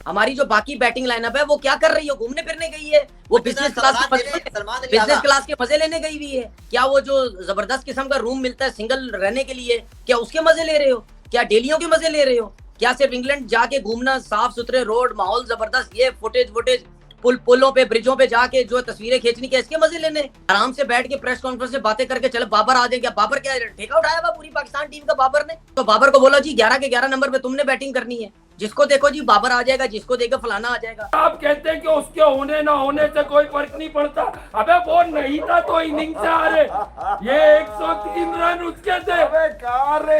हमारी जो बाकी बैटिंग लाइनअप है वो क्या कर रही है? घूमने फिरने गई है, वो बिजनेस क्लास के मजे लेने गई हुई है। क्या वो जो जबरदस्त किस्म का रूम मिलता है सिंगल रहने के लिए, क्या उसके मजे ले रहे हो? क्या डेलियों के मजे ले रहे हो? क्या सिर्फ इंग्लैंड जाके घूमना, साफ सुथरे रोड, माहौल जबरदस्त, ये फुटेज पुलों पे, ब्रिजों पे जाके जो तस्वीरें खींचनी, क्या इसके मजे लेने? आराम से बैठ के प्रेस कॉन्फ्रेंस में बातें करके चलो बाबर आ जाएगा। बाबर क्या ठेका उठाया हुआ पूरी पाकिस्तान टीम का बाबर ने? तो बाबर को बोला जी 11 के 11 नंबर पे तुमने बैटिंग करनी है, जिसको देखो जी बाबर आ जाएगा, जिसको देखो फलाना आ जाएगा। आप कहते हैं कि उसके होने ना होने से कोई फर्क नहीं पड़ता। अबे वो नहीं था तो इनिंग से आ रहे, ये 103 रन उसके थे। अबे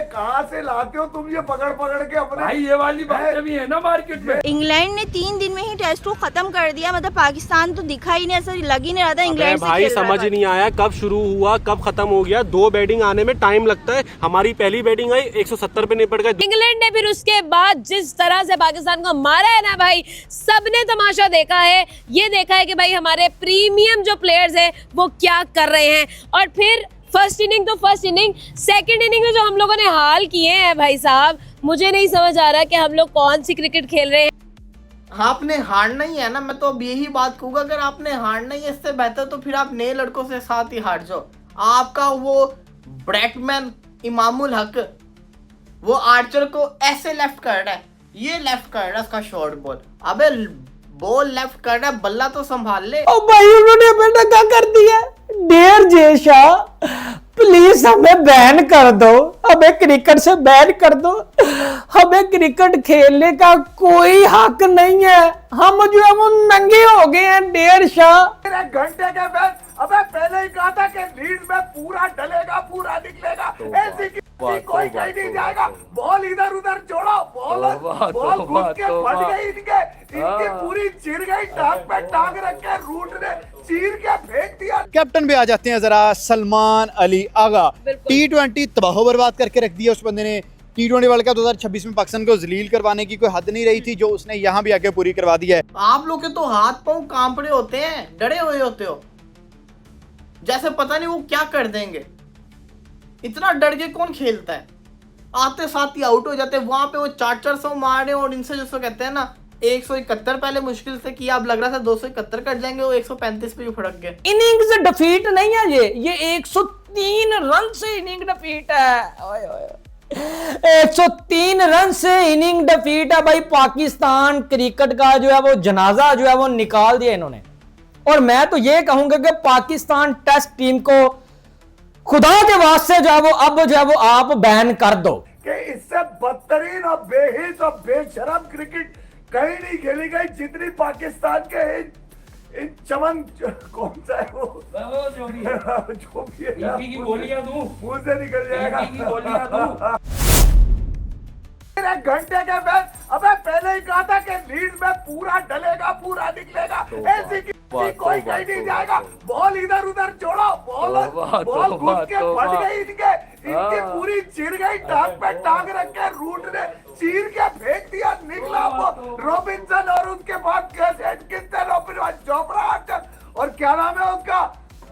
कहाँ से लाते हो तुम ये पकड़ के अपने? भाई ये वाली बातें भी है ना मार्केट में। इंग्लैंड ने 3 दिन में ही टेस्ट को खत्म कर दिया, मतलब पाकिस्तान तो दिखा ही नहीं, ऐसा लग ही नहीं रहा था इंग्लैंड से भाई खेल रहा समझ था। नहीं आया कब शुरू हुआ कब खत्म हो गया। 2 बैटिंग आने में टाइम लगता है। हमारी पहली बैटिंग आई 170 पे निपट गए। इंग्लैंड ने फिर उसके बाद जिस तरह से पाकिस्तान को मारा है ना भाई, सबने तमाशा देखा है। ये देखा है कि भाई हमारे प्रीमियम जो प्लेयर्स हैं वो क्या कर रहे हैं। और फिर फर्स्ट इनिंग तो फर्स्ट इनिंग, सेकंड इनिंग में जो हम लोगों ने हाल किए हैं भाई साहब, मुझे नहीं समझ आ रहा कि हम लोग कौन सी क्रिकेट खेल रहे हैं। आपने हारना ही है ना, मैं तो अब यही बात कहूँगा, अगर आपने हारना ही है इससे बेहतर तो फिर आप नए लड़कों से साथ ही हार जाओ। आपका वो ब्रैकमैन इमामुल हक वो आर्चर को ऐसे लेफ्ट कर रहा है, ये लेफ्ट कर रहा है उसका शॉर्ट बॉल। अबे बॉल लेफ्ट कर रहा है, बल्ला तो संभाल ले। ओ भाई उन्होंने हमें धक्का कर दिया। डियर जेशा प्लीज हमें बैन कर दो, हमें क्रिकेट से बैन कर दो। हमें क्रिकेट खेलने का कोई हक नहीं है, हम जो है वो नंगे हो गए हैं। डियर शाह एक घंटे के बाद अबे पहले ही कहा था कि लीड में पूरा डलेगा पूरा निकलेगा, ऐसी कोई कहीं नहीं जाएगा। बॉल इधर उधर जोड़ो, बॉल घूम के फट गई इनकी पूरी चिर गई, टांग पे टांग रख के रूट ने चीर के फेंक दिया। कैप्टन पे आ जाते हैं जरा, सलमान अली आगा। T20 तबाह बर्बाद करके रख दिया उस बंदे ने। T20 वर्ल्ड कप 2026 में पाकिस्तान को जलील करवाने की कोई हद नहीं रही थी, जो उसने यहाँ भी आके पूरी करवा दी है। आप लोग के तो हाथ पांव कांपड़े होते हैं, डरे हुए होते हो, जैसे पता नहीं वो क्या कर देंगे। इतना डर के कौन खेलता है? आते साथ ही आउट हो जाते हैं। वहां पे वो 400 मार रहे हैं और इनसे जिसको कहते हैं ना 171 पहले मुश्किल से किया, अब लग रहा था 271 कर जाएंगे, वो 135 पे भी फड़क गए। इनिंग्स डिफीट नहीं है, ये 103 रन से इनिंग डिफीट है। ओए ओए 103 रन से इनिंग डिफीट है भाई। पाकिस्तान क्रिकेट का जो है वो जनाजा जो है वो निकाल दिया इन्होंने। और मैं तो ये कहूंगा कि पाकिस्तान टेस्ट टीम को खुदा के वास्ते जो है वो अब जो है वो आप बैन कर दो। कि इससे बदतरीन और बेहिस और बेशरम क्रिकेट कहीं नहीं खेली गई जितनी पाकिस्तान के इन चमन कौन सा है वो जो भी है, जो भी है की गोलियां दूं, मुंह से निकल जाएगा। की गोलियां दूं। एक घंटे के बाद अबे पहले ही कहा था कि लीड में पूरा डलेगा पूरा निकलेगा, ऐसी कोई कहीं नहीं जाएगा। बॉल इधर उधर जोड़ो, बॉल घूम के फट गई इनकी पूरी चिर गई, टांग पे टांग रख के रूट ने चीर के फेंक दिया। निकला वो रॉबिन्सन और उसके बाद चोपड़ा और क्या नाम है उसका,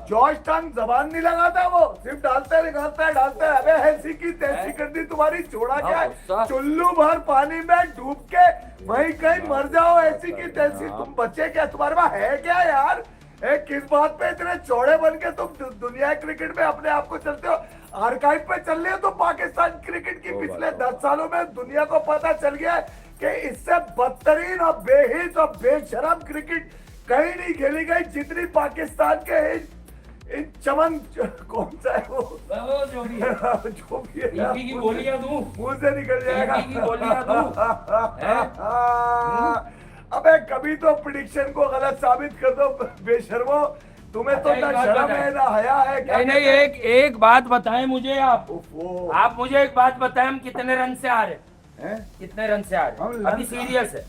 जॉर्ज टंग, जबान नहीं लगाता वो, सिर्फ डालते है। अबे ऐसी की तैसी कर दी तुम्हारी, छोड़ा क्या चुल्लू भर पानी में डूब के वहीं कहीं मर जाओ, ऐसी की तैसी। तुम बच्चे क्या, तुम्हारे पास है क्या यार? किस बात पे इतने चौड़े बन के तुम दुनिया क्रिकेट में अपने आप को चलते हो? आर्काइव पे चल रहे हो तो पाकिस्तान क्रिकेट की पिछले 10 सालों में दुनिया को पता चल गया है कि इससे बदतरीन और बेहिस और बेशरम क्रिकेट कहीं नहीं खेली गई जितनी पाकिस्तान के इन चमन कौन सा है वो जो भी है, जो भी है की गोलियां दूं, मुंह से निकल जाएगा। की गोलियां दूं। अबे कभी तो प्रेडिक्शन को गलत साबित कर दो बेशर्मो, तुम्हें तो ना शर्म है ना हया है। नहीं एक बात बताएं मुझे आप मुझे एक बात बताएं, हम कितने रन से आ रहे हैं? कितने रन से आ रहे हैं? अभी सीरियस है,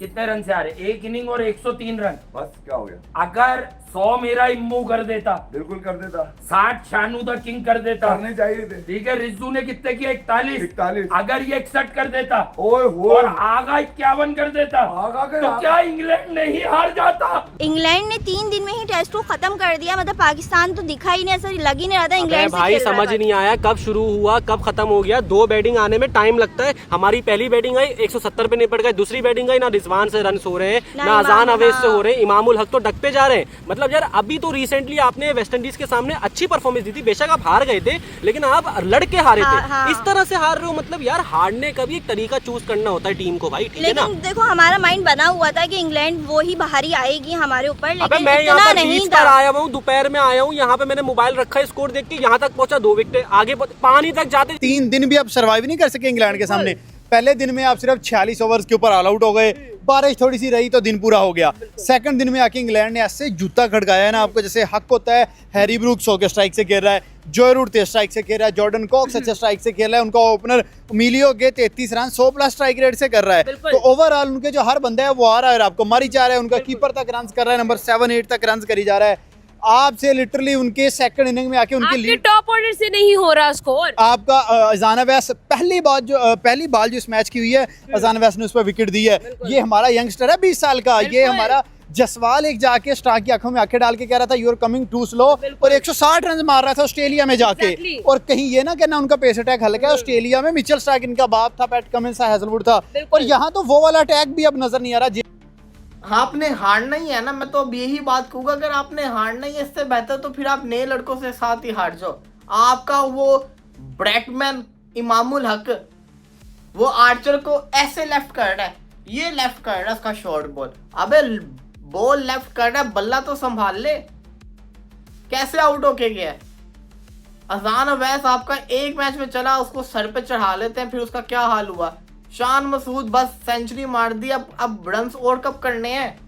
कितने रन से आ रहे, एक इनिंग और 103 रन। बस क्या हो गया? अगर 100 मेरा इम्मू कर देता, बिल्कुल कर देता, 60 शानू द किंग कर देता, करने चाहिए थे। ठीक है, रिजू ने कितने किए, 41। 41। अगर ये 61 कर देता ओए हो, और आगा 51 कर देता, आगा के तो क्या इंग्लैंड नहीं हार जाता? इंग्लैंड ने 3 दिन में ही टेस्ट को खत्म कर दिया, मतलब पाकिस्तान तो दिखा ही नहीं, ऐसा लग ही नहीं रहा था इंग्लैंड से भाई खेल रहा समझ था। ही नहीं आया कब शुरू हुआ कब खत्म हो गया। 2 बैटिंग आने में टाइम लगता है। हमारी पहली बैटिंग आई 170 पे निपट गए, दूसरी बैटिंग आई ना रिजवान से रन हो रहे हैं ना अजान अवैस से हो रहे हैं, इमामुल हक तो डकते जा रहे हैं। मतलब यार अभी तो रिसेंटली आपने वेस्ट इंडीज के सामने अच्छी परफॉर्मेंस दी थी, बेशक आप हार गए थे लेकिन आप लड़के हारे थे। इस तरह से हार रहे हो, मतलब यार हारने का भी एक तरीका चूज करना होता है टीम को भाई, ठीक है ना। लेकिन देखो हमारा माइंड बना हुआ था कि इंग्लैंड वो ही बाहरी आएगी हमारे ऊपर, अबे लेकिन मैं यहाँ इतना पर नहीं बीच था। पर आया हुआ हूँ, दोपहर में आया हूँ, यहाँ पे मैंने मोबाइल रखा है, स्कोर देख के यहाँ तक पहुंचा 2 विकेट आगे पानी तक जाते 3 दिन भी आप सर्वाइव नहीं कर सके इंग्लैंड के सामने। पहले दिन में आप सिर्फ 46 ओवर्स के ऊपर ऑल आउट हो गए, बारिश थोड़ी सी रही तो दिन पूरा हो गया। सेकंड दिन में आके इंग्लैंड ने ऐसे जूता खड़काया है ना आपको, जैसे हक होता है हैरी ब्रूक्स होकर स्ट्राइक से खेल रहा है, जॉय रूट स्ट्राइक से खेल रहा है, जॉर्डन कॉक्स अच्छे स्ट्राइक से खेल रहा है, उनका ओपनर मिलियो के 33 रन 100+ स्ट्राइक रेट से कर रहा है। तो ओवरऑल उनके जो हर बंदा है वो आ रहा है, आपको मारी जा रहा है, उनका कीपर तक रन कर रहा है, नंबर 7-8 तक रन करी जा रहा है। आपसे लिटरली उनके सेकंड इनिंग में आके उनकी लीड टॉप ऑर्डर से नहीं हो रहा स्कोर। आपका अजान अवैस पहली बाल जो इस मैच की हुई है, अजान अवैस ने उस पर विकेट दी है। ये हमारा यंगस्टर है 20 साल का, ये हमारा जसवाल एक जाके स्टार की आंखों में आंखें डाल के कह रहा था you are coming too slow, और 160 रन मार रहा था ऑस्ट्रेलिया में जाके। और कहीं ये ना कहना उनका पेस अटैक हल्का है, ऑस्ट्रेलिया में मिचेल स्टार्क इनका बाप था, पैट कमिंस हैजलवुड था, और यहाँ तो वो वाला अटैक भी अब नजर नहीं आ रहा। आपने हारना ही है ना, मैं तो अब यही बात कहूंगा, अगर आपने हारना ही है इससे बेहतर तो फिर आप नए लड़कों से साथ ही हार जाओ। आपका वो ब्रैडमैन इमामुल हक वो आर्चर को ऐसे लेफ्ट कर रहा है, ये लेफ्ट कर रहा है उसका शॉर्ट बॉल, अबे बॉल लेफ्ट कर रहा है, बल्ला तो संभाल ले, कैसे आउट होके गया। अजान अवैस आपका एक मैच में चला, उसको सर पे चढ़ा लेते हैं, फिर उसका क्या हाल हुआ। शान मसूद बस सेंचुरी मार दी, अब रन्स और कब करने हैं।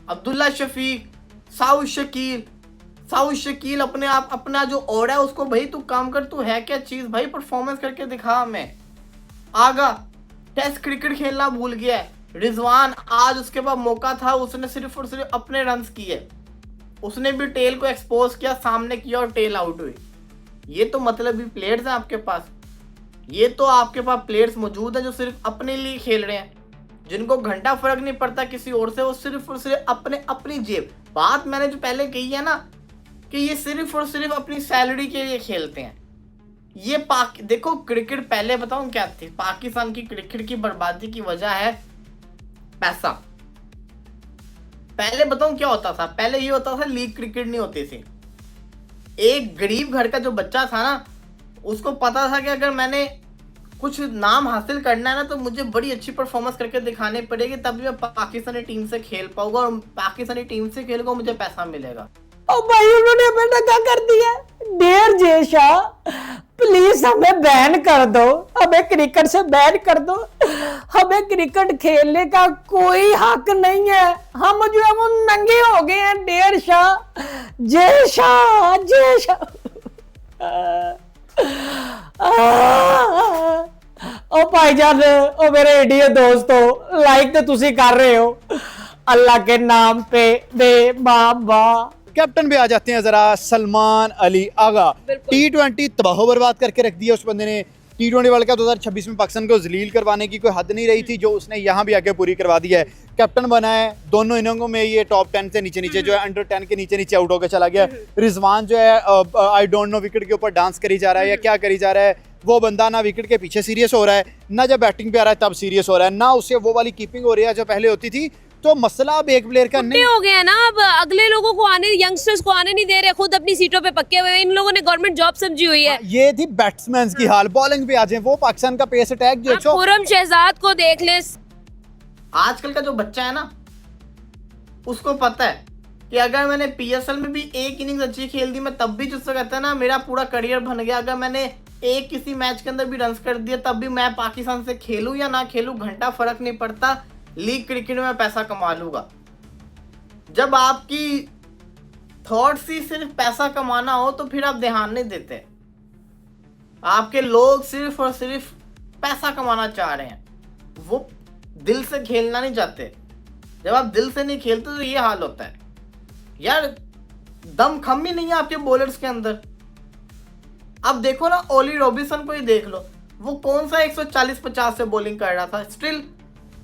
अब्दुल्ला शफीक, साउथ शकील अपने आप अपना जो और है उसको भाई तू काम कर, तू है क्या चीज भाई, परफॉर्मेंस करके दिखा हमें। आगा टेस्ट क्रिकेट खेलना भूल गया है। रिजवान आज उसके पास मौका था, उसने सिर्फ और सिर्फ अपने रन्स किए, उसने भी टेल को एक्सपोज किया, सामने किया और टेल आउट हुई। ये तो मतलब भी प्लेयर्स हैं आपके पास, ये तो आपके पास प्लेयर्स मौजूद हैं जो सिर्फ अपने लिए खेल रहे हैं, जिनको घंटा फर्क नहीं पड़ता किसी और से, वो सिर्फ और सिर्फ अपनी जेब। बात मैंने जो पहले कही है ना कि ये सिर्फ और सिर्फ अपनी सैलरी के लिए खेलते हैं। ये देखो क्रिकेट पहले बताऊं क्या थी, पाकिस्तान की क्रिकेट की बर्बादी की वजह है पैसा। पहले बताऊं क्या होता था, पहले ये होता था लीग क्रिकेट नहीं होती थी। एक गरीब घर का जो बच्चा था ना, उसको पता था कि अगर मैंने कुछ नाम हासिल करना है ना तो मुझे बड़ी अच्छी परफॉर्मेंस करके दिखानी पड़ेगी, तभी मैं पाकिस्तानी टीम से खेल पाऊंगा, और पाकिस्तानी टीम से खेलूंगा मुझे पैसा मिलेगा। ओ भाई उन्होंने बेटा क्या कर दिया, डेर जैसा प्लीज हमें बैन कर दो, हमें क्रिकेट से बैन कर दो, हमें क्रिकेट खेलने का कोई हक नहीं है, हम जो है वो नंगे हो गए हैं। डेर शाह जय शाह जय शाह। ओ भाईजान, ओ मेरे इंडियन दोस्तों, लाइक तो तुसी कर रहे हो, अल्लाह के नाम पे दे बाबा। कैप्टन पे आ जाते हैं जरा, सलमान अली आगा। T20 तबाह बर्बाद करके रख दिया उस बंदे ने। T20 वर्ल्ड कप 2026 में पाकिस्तान को जलील करवाने की कोई हद नहीं रही थी, जो उसने यहाँ भी आके पूरी करवा दी है। कैप्टन बना है, दोनों इनिंगों में ये टॉप 10 से नीचे जो है अंडर 10 के नीचे आउट होकर चला गया। रिजवान जो है आई डोंट नो विकेट के ऊपर डांस करी जा रहा है या क्या करी जा रहा है, वो बंदा ना विकेट के पीछे सीरियस हो रहा है, ना जब बैटिंग पे आ रहा है तब सीरियस हो रहा है, ना उससे वो वाली कीपिंग हो रही है जो पहले होती थी। तो मसला अब एक प्लेयर का नहीं हो गया ना, अब अगले लोगों को आने, यंगस्टर्स को आने नहीं दे रहे, खुद अपनी सीटों पे पक्के हुए हैं। इन लोगों ने गवर्नमेंट जॉब समझी हुई है। ये थी बैट्समैन की हाल, बॉलिंग पे आ जाए, वो पाकिस्तान का पेस अटैक जो खुरम शहजाद को देख ले। आजकल का जो बच्चा है ना, उसको पता है कि अगर मैंने PSL में भी एक इनिंग्स अच्छी खेल दी, मैं तब भी जिससे कहता है ना मेरा पूरा करियर बन गया। अगर मैंने एक किसी मैच के अंदर भी रन कर दिया तब भी मैं पाकिस्तान से खेलूं या ना खेलूं, घंटा फर्क नहीं पड़ता, लीग क्रिकेट में पैसा कमा लूंगा। जब आपकी थॉट्स ही सिर्फ पैसा कमाना हो तो फिर आप ध्यान नहीं देते। आपके लोग सिर्फ और सिर्फ पैसा कमाना चाह रहे हैं, वो दिल से खेलना नहीं चाहते। जब आप दिल से नहीं खेलते तो ये हाल होता है यार। दम खम ही नहीं है आपके बॉलर्स के अंदर। अब देखो ना, ओली रॉबिन्सन को ही देख लो, वो कौन सा 140-50 से बॉलिंग कर रहा था, स्टिल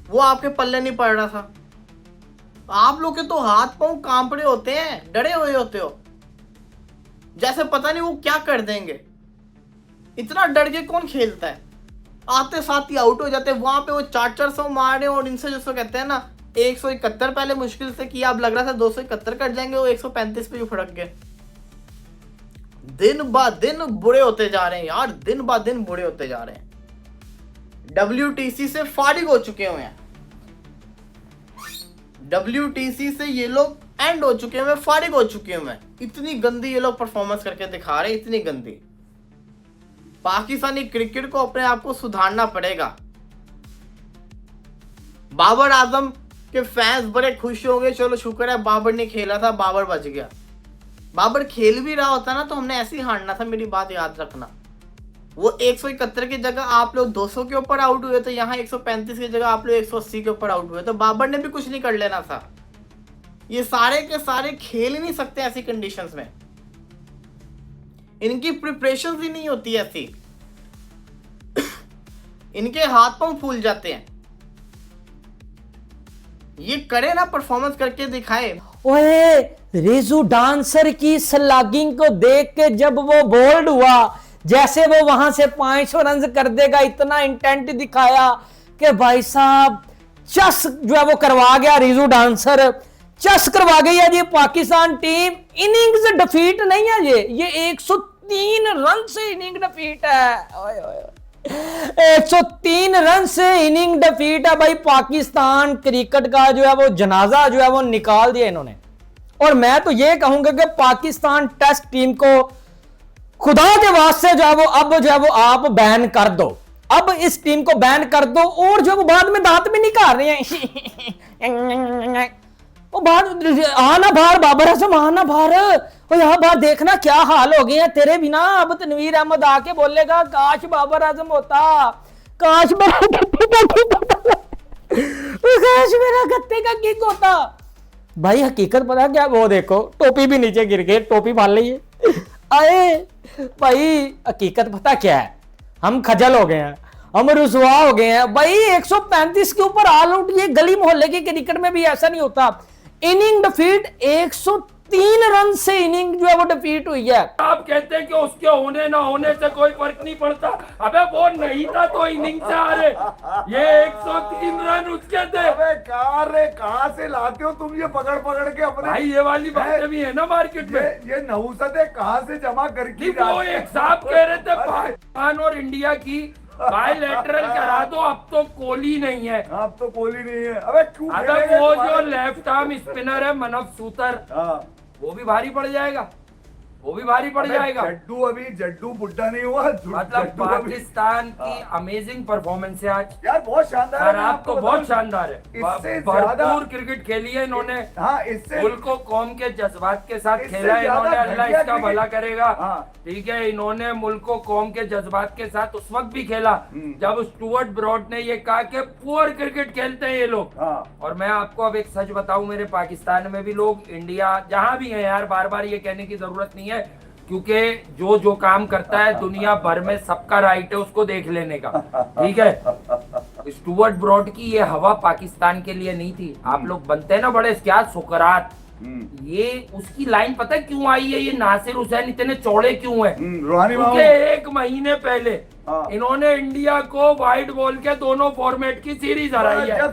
वो आपके पल्ले नहीं पड़ रहा था। आप लोग के तो हाथ पांव कांपड़े होते हैं, डरे हुए होते हो, जैसे पता नहीं वो क्या कर देंगे। इतना डर के कौन खेलता है? आते साथ ही आउट हो जाते हैं। वहां पे वो 400 मार रहे हैं और इनसे जिसको कहते हैं ना 171 पहले मुश्किल से किया, अब लग रहा था 271 कर जाएंगे, वो 135 पे ही फड़क गए। दिन ब दिन बुरे होते जा रहे हैं यार, दिन ब दिन बुरे होते जा रहे हैं। WTC से फारिग हो चुके हुए हैं, WTC से ये लोग एंड हो चुके हुए, फारिग हो चुके हुए। इतनी गंदी ये लोग परफॉर्मेंस करके दिखा रहे हैं, इतनी गंदी। पाकिस्तानी क्रिकेट को अपने आप को सुधारना पड़ेगा। बाबर आजम के फैंस बड़े खुश हो गए, चलो शुक्र है बाबर ने खेला था, बाबर बच गया। बाबर खेल भी रहा होता ना तो हमने ऐसे ही हारना था, मेरी बात याद रखना। वो 171 की जगह आप लोग 200 के ऊपर आउट हुए, तो यहाँ 135 की जगह आप लोग 180 के ऊपर आउट हुए, तो बाबर ने भी कुछ नहीं कर लेना था। ये सारे के सारे खेल ही नहीं सकते ऐसी कंडीशंस में, इनकी प्रिपरेशन ही नहीं होती ऐसी। इनके हाथ पांव फूल जाते हैं। ये करे ना, परफॉर्मेंस करके दिखाए। ओए रेजू डांसर की स्लैगिंग को देख के जब वो बोल्ड हुआ, जैसे वो वहां से 500 रन कर देगा, इतना इंटेंट दिखाया कि भाई साहब चस जो है वो करवा गया। रेजू डांसर चस करवा गई है ये पाकिस्तान टीम। इनिंग्स डिफीट नहीं है ये 103 रन से इनिंग डिफीट है। ओए ओए 103 रन से इनिंग डिफीट है भाई। पाकिस्तान क्रिकेट का जो है वो जनाजा जो है वो निकाल दिया इन्होंने। और मैं तो ये कहूंगा कि पाकिस्तान टेस्ट टीम को खुदा के वास्ते जो है वो अब जो है वो आप बैन कर दो। अब इस टीम को बैन कर दो। और जो वो बाद में दांत भी निकाल रहे हैं वो बाहर आना बाहर, बाबर आजम आना बाहर। और यहाँ बाहर देखना क्या हाल हो गए हैं तेरे बिना। अब तनवीर अहमद आके बोलेगा काश बाबर आजम होता, काश मेरा गत्ते का किक होता। भाई हकीकत पता क्या, वो देखो टोपी भी नीचे गिर गई, टोपी फाड़ ली आए। भाई हकीकत पता क्या है, हम खजल हो गए हैं, हम रुसवा हो गए हैं भाई। 135 के ऊपर ऑल आउट, ये गली मोहल्ले की क्रिकेट में भी ऐसा नहीं होता। इनिंग डिफीट 103 रन से इनिंग जो है वो डिफीट हुई है। आप कहते हैं कि उसके होने ना होने से कोई फर्क नहीं पड़ता। अबे वो नहीं था तो इनिंग से आ रहे। ये 103 रन उसके थे। अबे कहाँ से लाते हो तुम ये पकड़ पकड़ के अपने? भाई ये वाली बातें भी है ना मार्केट में। ये नहुसतें कहाँ से जमा करके? वो एक साहब कह रहे थे पाकिस्तान और इंडिया की बायलैटरल करा दो, अब तो कोहली नहीं है। अब तो कोहली नहीं है। अबे क्यों? अबे वो जो लेफ्ट आर्म स्पिनर है मनव सूतर, वो भी भारी पड़ जाएगा, वो भी भारी पड़ जाएगा। जड्डू बुड्ढा नहीं हुआ। मतलब पाकिस्तान की अमेजिंग परफॉर्मेंस है आज यार, बहुत शानदार है। आप तो बहुत शानदार है। इससे भरपूर क्रिकेट खेली है इन्होंने। हाँ, इससे मुल्क को कौम के जज्बात के साथ खेला है इन्होंने। अल्लाह इसका भला करेगा। ठीक है, इन्होंने मुल्क को कौम के जज्बात के साथ उस वक्त भी खेला जब स्टुअर्ट ब्रॉड ने ये कहा कि पुअर क्रिकेट खेलते हैं ये लोग। और मैं आपको अब एक सच बताऊं, मेरे पाकिस्तान में भी लोग, इंडिया जहां भी है यार, बार बार ये कहने की जरूरत नहीं है, क्योंकि जो काम करता है दुनिया भर में सबका राइट है उसको देख लेने का। ठीक है, स्टुअर्ट ब्रॉड की ये हवा पाकिस्तान के लिए नहीं थी। आप लोग बनते हैं ना बड़े क्या सुकरात, ये उसकी लाइन पता है क्यों आई है? ये नासिर हुसैन इतने चौड़े क्यों है? क्योंकि 1 महीने पहले इन्होंने इंडिया को वाइड बॉल के दोनों फॉर्मेट की सीरीज हराई है।